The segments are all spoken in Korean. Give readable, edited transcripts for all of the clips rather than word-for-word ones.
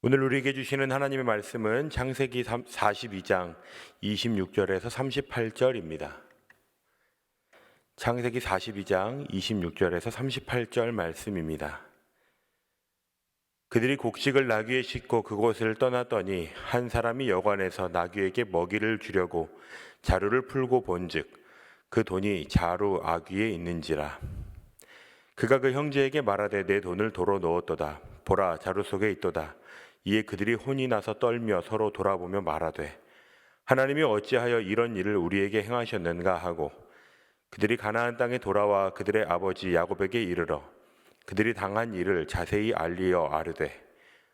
오늘 우리에게 주시는 하나님의 말씀은 창세기 42장 26절에서 38절입니다. 창세기 42장 26절에서 38절 말씀입니다. 그들이 곡식을 나귀에 싣고 그곳을 떠났더니 한 사람이 여관에서 나귀에게 먹이를 주려고 자루를 풀고 본즉 그 돈이 자루 아귀에 있는지라. 그가 그 형제에게 말하되 내 돈을 도로 넣었도다. 보라, 자루 속에 있도다. 이에 그들이 혼이 나서 떨며 서로 돌아보며 말하되 하나님이 어찌하여 이런 일을 우리에게 행하셨는가 하고 그들이 가나안 땅에 돌아와 그들의 아버지 야곱에게 이르러 그들이 당한 일을 자세히 알리어 아르되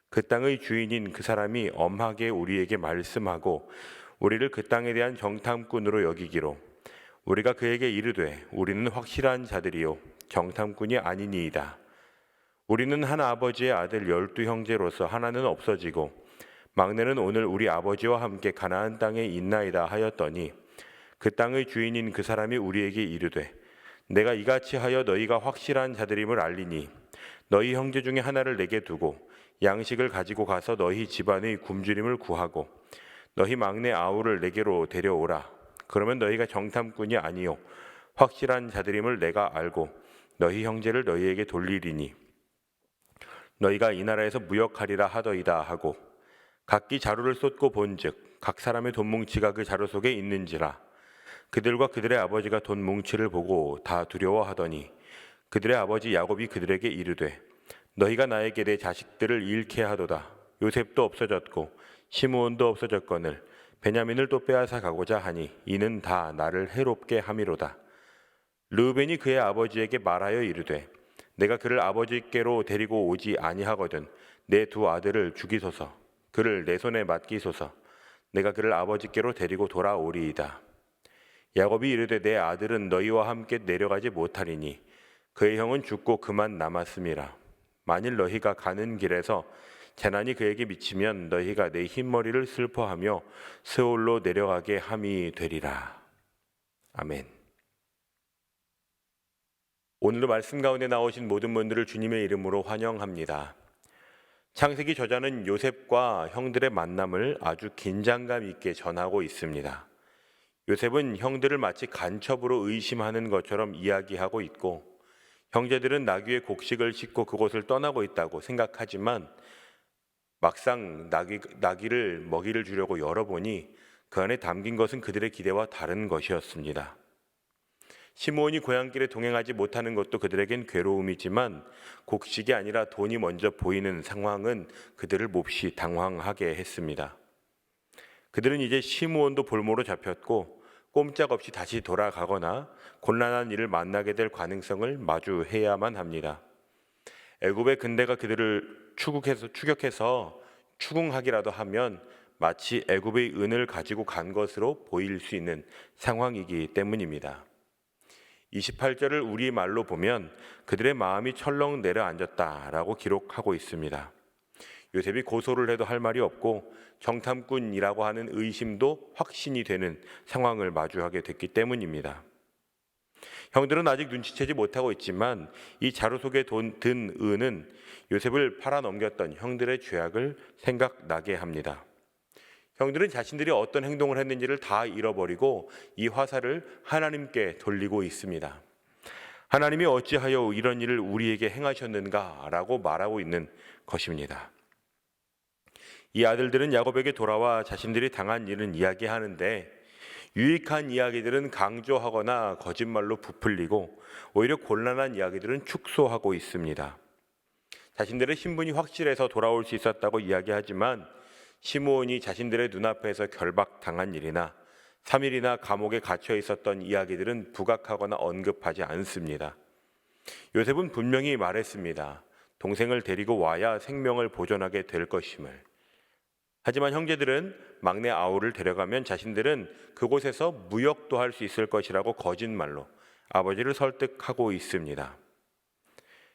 그 땅의 주인인 그 사람이 엄하게 우리에게 말씀하고 우리를 그 땅에 대한 정탐꾼으로 여기기로 우리가 그에게 이르되 우리는 확실한 자들이요 정탐꾼이 아니니이다. 우리는 한 아버지의 아들 12 형제로서 하나는 없어지고 막내는 오늘 우리 아버지와 함께 가나안 땅에 있나이다 하였더니 그 땅의 주인인 그 사람이 우리에게 이르되 내가 이같이 하여 너희가 확실한 자들임을 알리니 너희 형제 중에 하나를 내게 두고 양식을 가지고 가서 너희 집안의 굶주림을 구하고 너희 막내 아우를 내게로 데려오라. 그러면 너희가 정탐꾼이 아니요 확실한 자들임을 내가 알고 너희 형제를 너희에게 돌리리니 너희가 이 나라에서 무역하리라 하더이다 하고 각기 자루를 쏟고 본즉 각 사람의 돈 뭉치가 그 자루 속에 있는지라. 그들과 그들의 아버지가 돈 뭉치를 보고 다 두려워하더니 그들의 아버지 야곱이 그들에게 이르되 너희가 나에게 내 자식들을 잃게 하도다. 요셉도 없어졌고 시므온도 없어졌거늘 베냐민을 또 빼앗아 가고자 하니 이는 다 나를 해롭게 함이로다. 르우벤이 그의 아버지에게 말하여 이르되 내가 그를 아버지께로 데리고 오지 아니하거든 내 두 아들을 죽이소서. 그를 내 손에 맡기소서. 내가 그를 아버지께로 데리고 돌아오리이다. 야곱이 이르되 내 아들은 너희와 함께 내려가지 못하리니 그의 형은 죽고 그만 남았음이라. 만일 너희가 가는 길에서 재난이 그에게 미치면 너희가 내 흰머리를 슬퍼하며 스올로 내려가게 함이 되리라. 아멘. 오늘도 말씀 가운데 나오신 모든 분들을 주님의 이름으로 환영합니다. 창세기 저자는 요셉과 형들의 만남을 아주 긴장감 있게 전하고 있습니다. 요셉은 형들을 마치 간첩으로 의심하는 것처럼 이야기하고 있고 형제들은 나귀의 곡식을 싣고 그곳을 떠나고 있다고 생각하지만 막상 나귀를 먹이를 주려고 열어보니 그 안에 담긴 것은 그들의 기대와 다른 것이었습니다. 시므온이 고향길에 동행하지 못하는 것도 그들에겐 괴로움이지만 곡식이 아니라 돈이 먼저 보이는 상황은 그들을 몹시 당황하게 했습니다. 그들은 이제 시므온도 볼모로 잡혔고 꼼짝없이 다시 돌아가거나 곤란한 일을 만나게 될 가능성을 마주해야만 합니다. 애굽의 군대가 그들을 추격해서 추궁하기라도 하면 마치 애굽의 은을 가지고 간 것으로 보일 수 있는 상황이기 때문입니다. 28절을 우리말로 보면 그들의 마음이 철렁 내려앉았다라고 기록하고 있습니다. 요셉이 고소를 해도 할 말이 없고 정탐꾼이라고 하는 의심도 확신이 되는 상황을 마주하게 됐기 때문입니다. 형들은 아직 눈치채지 못하고 있지만 이 자루 속에 든 은은 요셉을 팔아넘겼던 형들의 죄악을 생각나게 합니다. 형들은 자신들이 어떤 행동을 했는지를 다 잃어버리고 이 화살을 하나님께 돌리고 있습니다. 하나님이 어찌하여 이런 일을 우리에게 행하셨는가라고 말하고 있는 것입니다. 이 아들들은 야곱에게 돌아와 자신들이 당한 일은 이야기하는데 유익한 이야기들은 강조하거나 거짓말로 부풀리고 오히려 곤란한 이야기들은 축소하고 있습니다. 자신들의 신분이 확실해서 돌아올 수 있었다고 이야기하지만 시므온이 자신들의 눈앞에서 결박당한 일이나 3일이나 감옥에 갇혀 있었던 이야기들은 부각하거나 언급하지 않습니다. 요셉은 분명히 말했습니다. 동생을 데리고 와야 생명을 보존하게 될 것임을. 하지만 형제들은 막내 아우를 데려가면 자신들은 그곳에서 무역도 할 수 있을 것이라고 거짓말로 아버지를 설득하고 있습니다.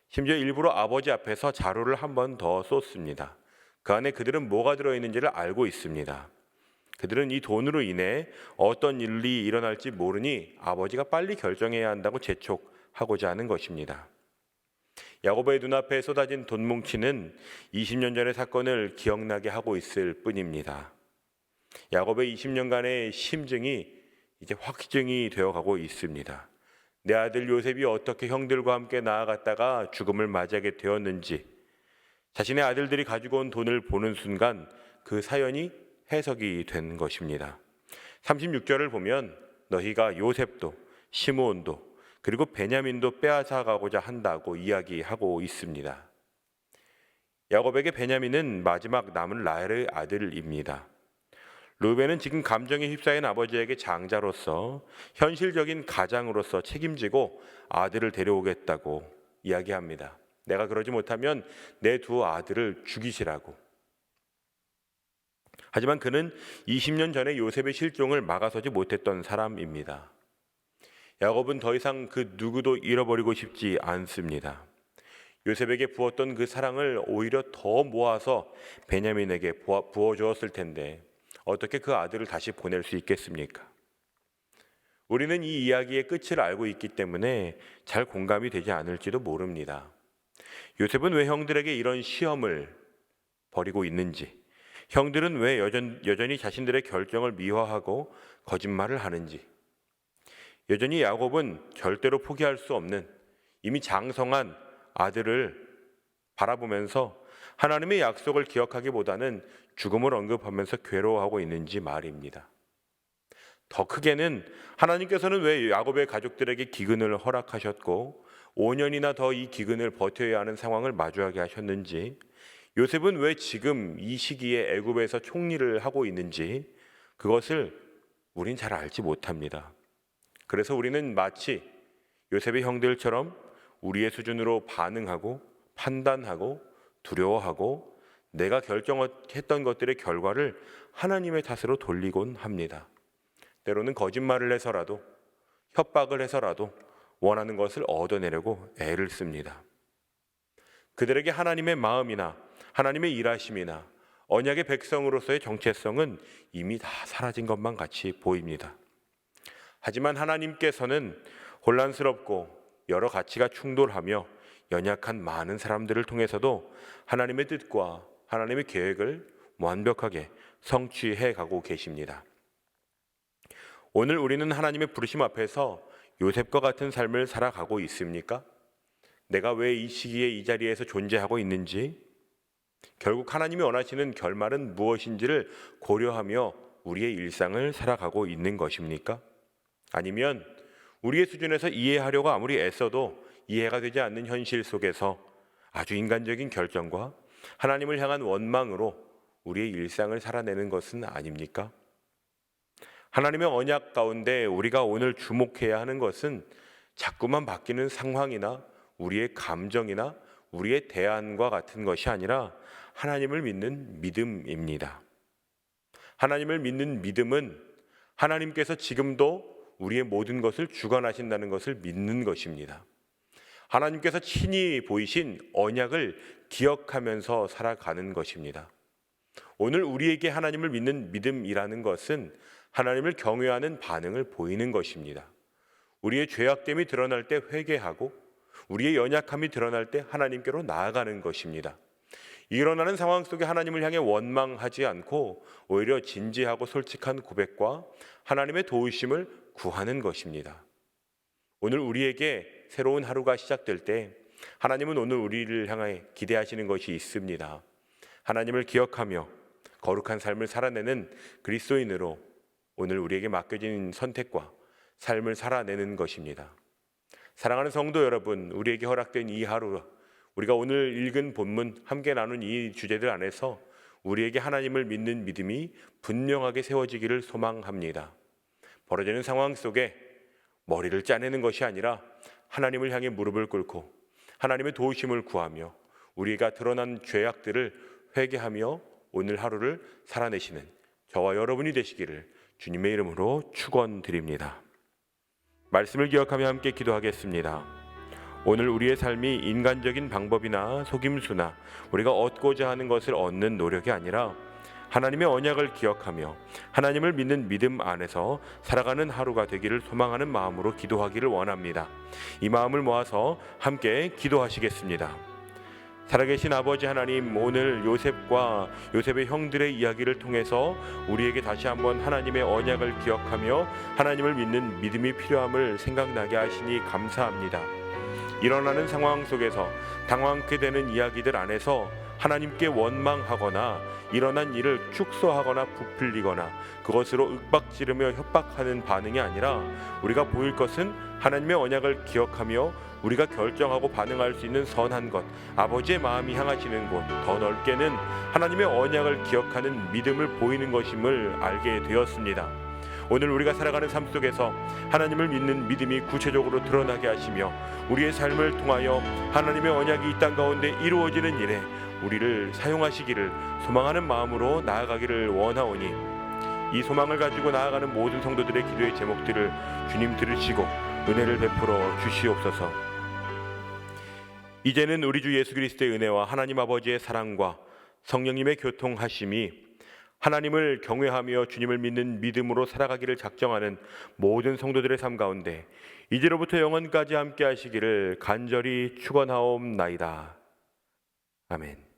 심지어 일부러 아버지 앞에서 자루를 한 번 더 쏟습니다. 그 안에 그들은 뭐가 들어있는지를 알고 있습니다. 그들은 이 돈으로 인해 어떤 일이 일어날지 모르니 아버지가 빨리 결정해야 한다고 재촉하고자 하는 것입니다. 야곱의 눈앞에 쏟아진 돈 뭉치는 20년 전의 사건을 기억나게 하고 있을 뿐입니다. 야곱의 20년간의 심증이 이제 확증이 되어가고 있습니다. 내 아들 요셉이 어떻게 형들과 함께 나아갔다가 죽음을 맞이하게 되었는지, 자신의 아들들이 가지고 온 돈을 보는 순간 그 사연이 해석이 된 것입니다. 36절을 보면 너희가 요셉도 시므온도 그리고 베냐민도 빼앗아가고자 한다고 이야기하고 있습니다. 야곱에게 베냐민은 마지막 남은 라헬의 아들입니다. 르우벤은 지금 감정에 휩싸인 아버지에게 장자로서 현실적인 가장으로서 책임지고 아들을 데려오겠다고 이야기합니다. 내가 그러지 못하면 내 두 아들을 죽이시라고. 하지만 그는 20년 전에 요셉의 실종을 막아서지 못했던 사람입니다. 야곱은 더 이상 그 누구도 잃어버리고 싶지 않습니다. 요셉에게 부었던 그 사랑을 오히려 더 모아서 베냐민에게 부어주었을 텐데 어떻게 그 아들을 다시 보낼 수 있겠습니까? 우리는 이 이야기의 끝을 알고 있기 때문에 잘 공감이 되지 않을지도 모릅니다. 요셉은 왜 형들에게 이런 시험을 벌이고 있는지, 형들은 왜 여전히 자신들의 결정을 미화하고 거짓말을 하는지, 여전히 야곱은 절대로 포기할 수 없는 이미 장성한 아들을 바라보면서 하나님의 약속을 기억하기보다는 죽음을 언급하면서 괴로워하고 있는지 말입니다. 더 크게는 하나님께서는 왜 야곱의 가족들에게 기근을 허락하셨고 5년이나 더 이 기근을 버텨야 하는 상황을 마주하게 하셨는지, 요셉은 왜 지금 이 시기에 애굽에서 총리를 하고 있는지 그것을 우린 잘 알지 못합니다. 그래서 우리는 마치 요셉의 형들처럼 우리의 수준으로 반응하고 판단하고 두려워하고 내가 결정했던 것들의 결과를 하나님의 탓으로 돌리곤 합니다. 때로는 거짓말을 해서라도 협박을 해서라도 원하는 것을 얻어내려고 애를 씁니다. 그들에게 하나님의 마음이나 하나님의 일하심이나 언약의 백성으로서의 정체성은 이미 다 사라진 것만 같이 보입니다. 하지만 하나님께서는 혼란스럽고 여러 가치가 충돌하며 연약한 많은 사람들을 통해서도 하나님의 뜻과 하나님의 계획을 완벽하게 성취해 가고 계십니다. 오늘 우리는 하나님의 부르심 앞에서 요셉과 같은 삶을 살아가고 있습니까? 내가 왜 이 시기에 이 자리에서 존재하고 있는지, 결국 하나님이 원하시는 결말은 무엇인지를 고려하며 우리의 일상을 살아가고 있는 것입니까? 아니면 우리의 수준에서 이해하려고 아무리 애써도 이해가 되지 않는 현실 속에서 아주 인간적인 결정과 하나님을 향한 원망으로 우리의 일상을 살아내는 것은 아닙니까? 하나님의 언약 가운데 우리가 오늘 주목해야 하는 것은 자꾸만 바뀌는 상황이나 우리의 감정이나 우리의 대안과 같은 것이 아니라 하나님을 믿는 믿음입니다. 하나님을 믿는 믿음은 하나님께서 지금도 우리의 모든 것을 주관하신다는 것을 믿는 것입니다. 하나님께서 친히 보이신 언약을 기억하면서 살아가는 것입니다. 오늘 우리에게 하나님을 믿는 믿음이라는 것은 하나님을 경외하는 반응을 보이는 것입니다. 우리의 죄악됨이 드러날 때 회개하고 우리의 연약함이 드러날 때 하나님께로 나아가는 것입니다. 일어나는 상황 속에 하나님을 향해 원망하지 않고 오히려 진지하고 솔직한 고백과 하나님의 도우심을 구하는 것입니다. 오늘 우리에게 새로운 하루가 시작될 때 하나님은 오늘 우리를 향해 기대하시는 것이 있습니다. 하나님을 기억하며 거룩한 삶을 살아내는 그리스도인으로 오늘 우리에게 맡겨진 선택과 삶을 살아내는 것입니다. 사랑하는 성도 여러분, 우리에게 허락된 이 하루, 우리가 오늘 읽은 본문 함께 나눈 이 주제들 안에서 우리에게 하나님을 믿는 믿음이 분명하게 세워지기를 소망합니다. 벌어지는 상황 속에 머리를 짜내는 것이 아니라 하나님을 향해 무릎을 꿇고 하나님의 도우심을 구하며 우리가 드러난 죄악들을 회개하며 오늘 하루를 살아내시는 저와 여러분이 되시기를 주님의 이름으로 축원드립니다. 말씀을 기억하며 함께 기도하겠습니다. 오늘 우리의 삶이 인간적인 방법이나 속임수나 우리가 얻고자 하는 것을 얻는 노력이 아니라 하나님의 언약을 기억하며 하나님을 믿는 믿음 안에서 살아가는 하루가 되기를 소망하는 마음으로 기도하기를 원합니다. 이 마음을 모아서 함께 기도하시겠습니다. 살아계신 아버지 하나님, 오늘 요셉과 요셉의 형들의 이야기를 통해서 우리에게 다시 한번 하나님의 언약을 기억하며 하나님을 믿는 믿음이 필요함을 생각나게 하시니 감사합니다. 일어나는 상황 속에서 당황케 되는 이야기들 안에서 하나님께 원망하거나 일어난 일을 축소하거나 부풀리거나 그것으로 윽박지르며 협박하는 반응이 아니라 우리가 보일 것은 하나님의 언약을 기억하며 우리가 결정하고 반응할 수 있는 선한 것, 아버지의 마음이 향하시는 곳, 더 넓게는 하나님의 언약을 기억하는 믿음을 보이는 것임을 알게 되었습니다. 오늘 우리가 살아가는 삶 속에서 하나님을 믿는 믿음이 구체적으로 드러나게 하시며 우리의 삶을 통하여 하나님의 언약이 이 땅 가운데 이루어지는 일에 우리를 사용하시기를 소망하는 마음으로 나아가기를 원하오니 이 소망을 가지고 나아가는 모든 성도들의 기도의 제목들을 주님 들으시고 은혜를 베풀어 주시옵소서. 이제는 우리 주 예수 그리스도의 은혜와 하나님 아버지의 사랑과 성령님의 교통하심이 하나님을 경외하며 주님을 믿는 믿음으로 살아가기를 작정하는 모든 성도들의 삶 가운데 이제로부터 영원까지 함께 하시기를 간절히 축원하옵나이다. 아멘.